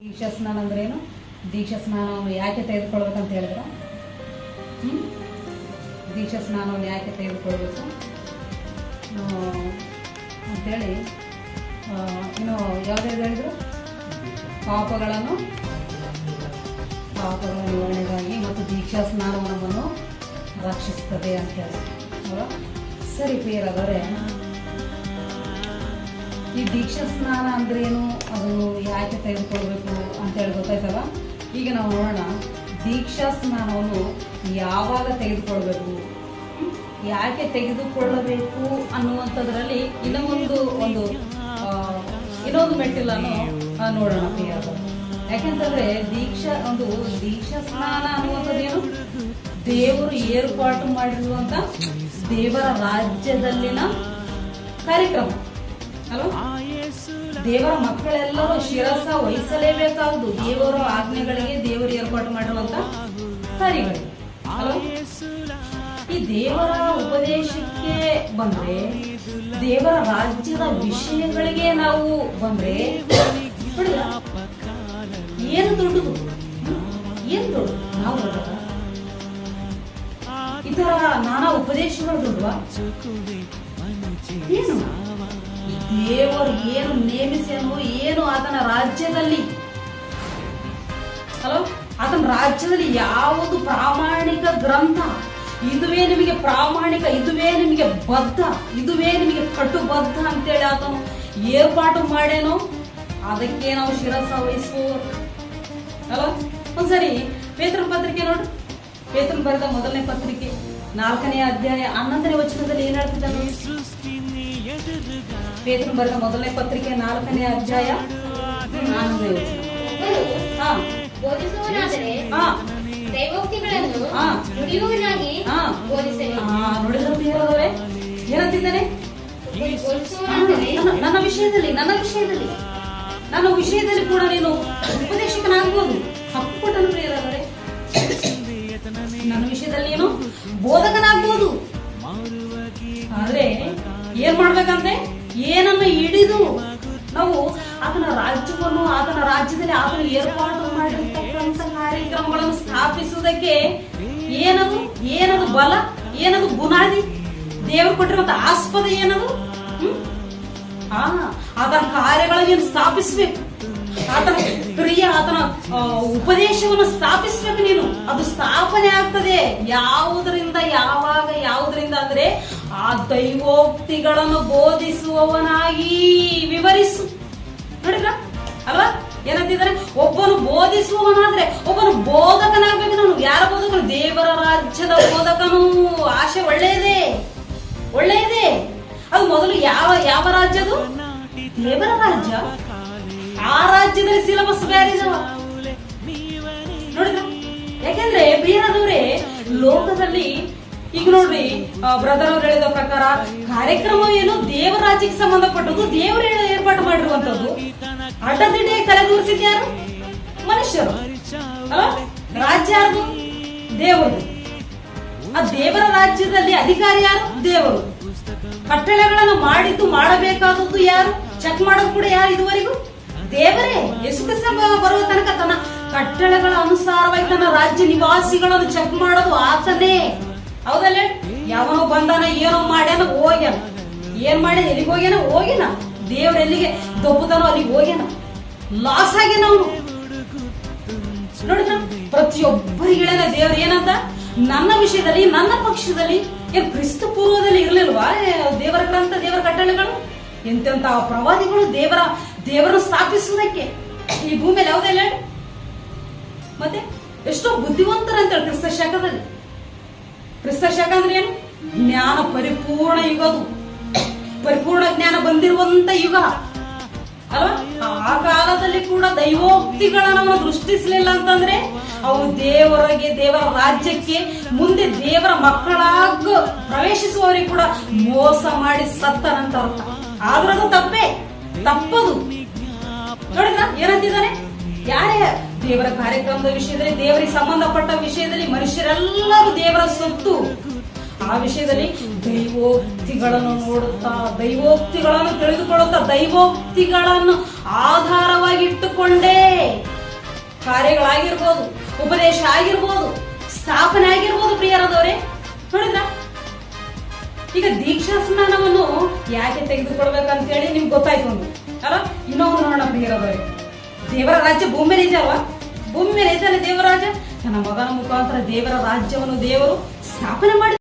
ದೀಕ್ಷಾ ಸ್ನಾನ ಅಂದ್ರೆ ಏನು? ದೀಕ್ಷಾ ಸ್ನಾನವನ್ನು ಯಾಕೆ ತೆಗೆದುಕೊಳ್ಬೇಕಂತ ಹೇಳಿದ್ರೆ ದೀಕ್ಷಾ ಸ್ನಾನವನ್ನು ಯಾಕೆ ತೆಗೆದುಕೊಳ್ಬೇಕು ಅಂತೇಳಿ ಇನ್ನು ಯಾವುದ್ಯಾವ್ದು ಹೇಳಿದ್ರು? ಪಾಪಗಳ ನಿವಾರಣೆಗಾಗಿ ಮತ್ತು ದೀಕ್ಷಾ ಸ್ನಾನವು ನಮ್ಮನ್ನು ರಕ್ಷಿಸ್ತದೆ ಅಂತ ಹೇಳಿ. ಸರಿ ಪ್ರಿಯರಾದರೆ, ಈ ದೀಕ್ಷಾ ಸ್ನಾನ ಅಂದ್ರೇನು, ಅದು ಯಾಕೆ ತೆಗೆದುಕೊಳ್ಬೇಕು ಅಂತೇಳಿ ಗೊತ್ತಾಯ್ತಲ್ಲ. ಈಗ ನಾವು ನೋಡೋಣ, ದೀಕ್ಷಾ ಸ್ನಾನವನ್ನು ಯಾವಾಗ ತೆಗೆದುಕೊಳ್ಬೇಕು, ಯಾಕೆ ತೆಗೆದುಕೊಳ್ಳಬೇಕು ಅನ್ನುವಂಥದ್ರಲ್ಲಿ ಇನ್ನೊಂದು ಮೆಟ್ಟಿಲನ್ನು ನೋಡೋಣ ಪ್ರಿಯರಾದರೆ. ಯಾಕೆಂತಂದ್ರೆ ದೀಕ್ಷಾ ಸ್ನಾನ ಅನ್ನುವಂಥದ್ದೇನು? ದೇವರು ಏರ್ಪಾಟು ಮಾಡಿರುವಂತ ದೇವರ ರಾಜ್ಯದಲ್ಲಿನ ಕಾರ್ಯಕ್ರಮ ಅಲ್ವಾ? ದೇವರ ಮಕ್ಕಳೆಲ್ಲರೂ ಶಿರಸ ವಹಿಸಲೇಬೇಕಾಗುವುದು ದೇವರ ಆಜ್ಞೆಗಳಿಗೆ, ದೇವರು ಏರ್ಪಾಟು ಮಾಡಿರುವಂತ ಕಾರ್ಯಗಳಿಗೆ ಅಲ್ವಾ? ಈ ದೇವರ ಉಪದೇಶಕ್ಕೆ ಬಂದ್ರೆ, ದೇವರ ರಾಜ್ಯದ ವಿಷಯಗಳಿಗೆ ನಾವು ಬಂದ್ರೆ ಏನು ದೊಡ್ಡದು, ನಾವು ಈ ತರ ನಾನಾ ಉಪದೇಶಗಳು ದೊಡ್ಡವಾ? ಏನು ದೇವರು ಏನು ನೇಮಿಸನು, ಏನು ಆತನ ರಾಜ್ಯದಲ್ಲಿ ಹಲೋ ಆತನ ರಾಜ್ಯದಲ್ಲಿ ಯಾವುದು ಪ್ರಾಮಾಣಿಕ ಗ್ರಂಥ, ಇದುವೇ ನಿಮಗೆ ಪ್ರಾಮಾಣಿಕ, ಇದುವೇ ನಿಮಗೆ ಬದ್ಧ, ಇದುವೇ ನಿಮಗೆ ಕಟ್ಟುಬದ್ಧ ಅಂತೇಳಿ ಆತನು ಏರ್ಪಾಟು ಮಾಡೇನೋ ಅದಕ್ಕೆ ನಾವು ಶಿರಸ ವಹಿಸುವವರು ಅಲ್ಲ. ಒಂದ್ಸರಿ ಪೇತ್ರನ ಪತ್ರಿಕೆ ನೋಡ್ರಿ, ಪೇತ್ರನ ಬರೆದ ಮೊದಲನೇ ಪತ್ರಿಕೆ 4ನೇ ಅಧ್ಯಾಯ 11ನೇ ವಚನದಲ್ಲಿ ಏನ್ ಹೇಳ್ತಿದ್ದಾನೆ? ಪೇತ್ರನ ಬರೆದ ಮೊದಲನೇ ಪತ್ರಿಕೆ 4ನೇ ಅಧ್ಯಾಯ 11ನೇ ವಚನ. ಏನಂತಿದ್ದಾನೆ? ನನ್ನ ವಿಷಯದಲ್ಲಿ ಕೂಡ ನೀನು ಉಪದೇಶಕನಾಗಬಹುದು. ಹಕ್ಕು ಕೊಟ್ಟನು ಪ್ರಿಯರಾದರೆ, ನನ್ನ ವಿಷಯದಲ್ಲಿ ಏನು ಬೋಧಕನಾಗ್ಬೋದು. ಆದ್ರೆ ಏನ್ ಮಾಡ್ಬೇಕಂದ್ರೆ, ಏನನ್ನು ಹಿಡಿದು ನಾವು ಆತನ ರಾಜ್ಯವನ್ನು, ಆತನ ರಾಜ್ಯದಲ್ಲಿ ಆತನ ಏರ್ಪಾಡು ಮಾಡಿರ್ತಕ್ಕಂಥ ಕಾರ್ಯಕ್ರಮಗಳನ್ನು ಸ್ಥಾಪಿಸುವುದಕ್ಕೆ ಏನದು ಬಲ, ಏನದು ಬುನಾದಿ, ದೇವರು ಕೊಟ್ಟಿರುವಂತ ಆಸ್ಪದ ಏನದು? ಆತನ ಕಾರ್ಯಗಳನ್ನು ಸ್ಥಾಪಿಸ್ಬೇಕು, ಆತನ ಕ್ರಿಯೆ, ಆತನ ಉಪದೇಶವನ್ನು ಸ್ಥಾಪಿಸ್ಬೇಕು ನೀನು. ಅದು ಸ್ಥಾಪನೆ ಆಗ್ತದೆ ಯಾವುದರಿಂದ, ಯಾವಾಗ, ಯಾವುದರಿಂದ ಅಂದ್ರೆ ಆ ದೈವೋಕ್ತಿಗಳನ್ನು ಬೋಧಿಸುವವನಾಗಿ ವಿವರಿಸು. ನೋಡಿದ್ರ ಅಲ್ವಾ ಏನಂತಿದ್ದಾರೆ? ಒಬ್ಬನು ಬೋಧಿಸುವವನಾದ್ರೆ ಒಬ್ಬನು ಬೋಧಕನಾಗಬೇಕು. ನಾನು ಯಾರ ಬೋಧಕನು? ದೇವರ ರಾಜ್ಯದ ಬೋಧಕನು. ಆಶೆ ಒಳ್ಳೆಯದೇ. ಅದು ಮೊದಲು ಯಾವ ರಾಜ್ಯದು? ದೇವರ ರಾಜ್ಯ. ಆ ರಾಜ್ಯದಲ್ಲಿ ಸಿಲೆಬಸ್ ಬೇರೆ ಇದಾವ ನೋಡಿದ್ರ. ಯಾಕೆಂದ್ರೆ ಬೇರೆದವ್ರೆ ಲೋಕದಲ್ಲಿ ಈಗ ನೋಡ್ರಿ, ಬ್ರದರ್ ಅವ್ರು ಹೇಳಿದ ಪ್ರಕಾರ ಕಾರ್ಯಕ್ರಮ ಏನು? ದೇವರ ರಾಜ್ಯಕ್ಕೆ ಸಂಬಂಧಪಟ್ಟದ್ದು, ದೇವರು ಏರ್ಪಾಡು ಮಾಡಿರುವಂತದ್ದು. ಅಡ್ಡದಿಡ್ಡಿಯಾಗಿ ತಲೆದೂರಿಸಿದ ಯಾರು? ಮನುಷ್ಯರು ಅಲ್ಲ. ರಾಜ್ಯ ಯಾರು? ದೇವರು. ಆ ದೇವರ ರಾಜ್ಯದಲ್ಲಿ ಅಧಿಕಾರಿ ಯಾರು? ದೇವರು. ಕಟ್ಟಳೆಗಳನ್ನು ಮಾಡಬೇಕಾದದ್ದು ಯಾರು? ಚೆಕ್ ಮಾಡೋದು ಕೂಡ ಯಾರು? ಇದುವರೆಗೂ ದೇವರೇ. ಯೇಸು ಕ್ರಿಸ್ತ ಬರುವ ತನಕ ತನ್ನ ಕಟ್ಟಳೆಗಳ ಅನುಸಾರವಾಗಿ ತನ್ನ ರಾಜ್ಯ ನಿವಾಸಿಗಳನ್ನು ಚೆಕ್ ಮಾಡೋದು ಆತನೇ. ಹೌದಲ್ಲ? ಯಾವನೋ ಬಂದಾನ, ಏನೋ ಮಾಡ್ಯಾನ, ಹೋಗ್ಯಾನ. ಏನ್ ಮಾಡಿ ಎಲ್ಲಿಗೆ ಹೋಗ್ಯಾನ? ದೇವ್ರ ಎಲ್ಲಿಗೆ ದೊಬ್ಬತಾನೋ ಅಲ್ಲಿಗೆ ಹೋಗ್ಯಾನ. ಲಾಸ್ ಆಗ್ಯಾನ ಅವನು. ನೋಡಿದ್ರ, ಪ್ರತಿಯೊಬ್ಬರಿಗೆ ಹೇಳ ದೇವ್ರ ಏನಂತ? ನನ್ನ ವಿಷಯದಲ್ಲಿ, ನನ್ನ ಪಕ್ಷದಲ್ಲಿ ಏನ್ ಕ್ರಿಸ್ತ ಪೂರ್ವದಲ್ಲಿ ಇರ್ಲಿಲ್ವಾ ದೇವರ ಗ್ರಂಥ, ದೇವರ ಕಟ್ಟಳೆಗಳು? ಎಂತೆಂತ ಪ್ರವಾದಿಗಳು ದೇವರನ್ನು ಸ್ಥಾಪಿಸುವುದಕ್ಕೆ ಈ ಭೂಮಿಯಲ್ಲಿ ಯಾವುದೆಲ್ಲ. ಮತ್ತೆ ಎಷ್ಟೋ ಬುದ್ಧಿವಂತರಂತ ಕ್ರಿಸ್ತ ಶಕದಲ್ಲಿ. ಕ್ರಿಸ್ತ ಶಕ ಅಂದ್ರೆ ಏನು? ಜ್ಞಾನ ಪರಿಪೂರ್ಣ ಯುಗ. ಅದು ಪರಿಪೂರ್ಣ ಜ್ಞಾನ ಬಂದಿರುವಂತ ಯುಗ ಅಲ್ವಾ? ಆ ಕಾಲದಲ್ಲಿ ಕೂಡ ದೈವೋಕ್ತಿಗಳನ್ನ ದೃಷ್ಟಿಸಲಿಲ್ಲ ಅಂತಂದ್ರೆ ಅವು ದೇವರ ರಾಜ್ಯಕ್ಕೆ ಮುಂದೆ ದೇವರ ಮಕ್ಕಳಾಗ ಪ್ರವೇಶಿಸುವವರಿಗೆ ಕೂಡ ಮೋಸ ಮಾಡಿ ಸತ್ತನಂತ ಅರ್ಥ. ಆದ್ರೂ ಅದು ತಪ್ಪದು. ನೋಡಿದ್ರ ಏನಂತಿದ್ದಾನೆ? ಯಾರೇ ದೇವರ ಕಾರ್ಯಕ್ರಮದ ವಿಷಯದಲ್ಲಿ, ದೇವರಿಗೆ ಸಂಬಂಧಪಟ್ಟ ವಿಷಯದಲ್ಲಿ ಮನುಷ್ಯರೆಲ್ಲರೂ ದೇವರ ಸೊತ್ತು. ಆ ವಿಷಯದಲ್ಲಿ ದೈವೋಕ್ತಿಗಳನ್ನು ನೋಡುತ್ತಾ, ದೈವೋಕ್ತಿಗಳನ್ನು ತಿಳಿದುಕೊಳ್ಳುತ್ತಾ, ದೈವೋಕ್ತಿಗಳನ್ನು ಆಧಾರವಾಗಿ ಇಟ್ಟುಕೊಂಡೇ ಕಾರ್ಯಗಳಾಗಿರ್ಬೋದು, ಉಪದೇಶ ಆಗಿರ್ಬೋದು, ಸ್ಥಾಪನೆ ಆಗಿರ್ಬೋದು. ಪ್ರಿಯರಾದವರೇ, ನೋಡಿದ್ರ ಈಗ ದೀಕ್ಷಾ ಸ್ನಾನವನ್ನು ಯಾಕೆ ತೆಗೆದುಕೊಳ್ಬೇಕಂತ ಹೇಳಿ ನಿಮ್ಗೆ ಗೊತ್ತಾಯ್ತು ಒಂದು ಅಲ್ಲ. ಇನ್ನೊಂದು ನೋಡೋಣ ಪ್ರಿಯರಾದವರೇ, ದೇವರ ರಾಜ್ಯ ಭೂಮಿ ಮೇಲೆ ಇದೆ ಅಲ್ವಾ? ಭೂಮಿ ಮೇಲೆ ಇದ್ದಾನೆ ದೇವರಾಜ. ತನ್ನ ಮಗನ ಮುಖಾಂತರ ದೇವರ ರಾಜ್ಯವನ್ನು ದೇವರು ಸ್ಥಾಪನೆ ಮಾಡಿ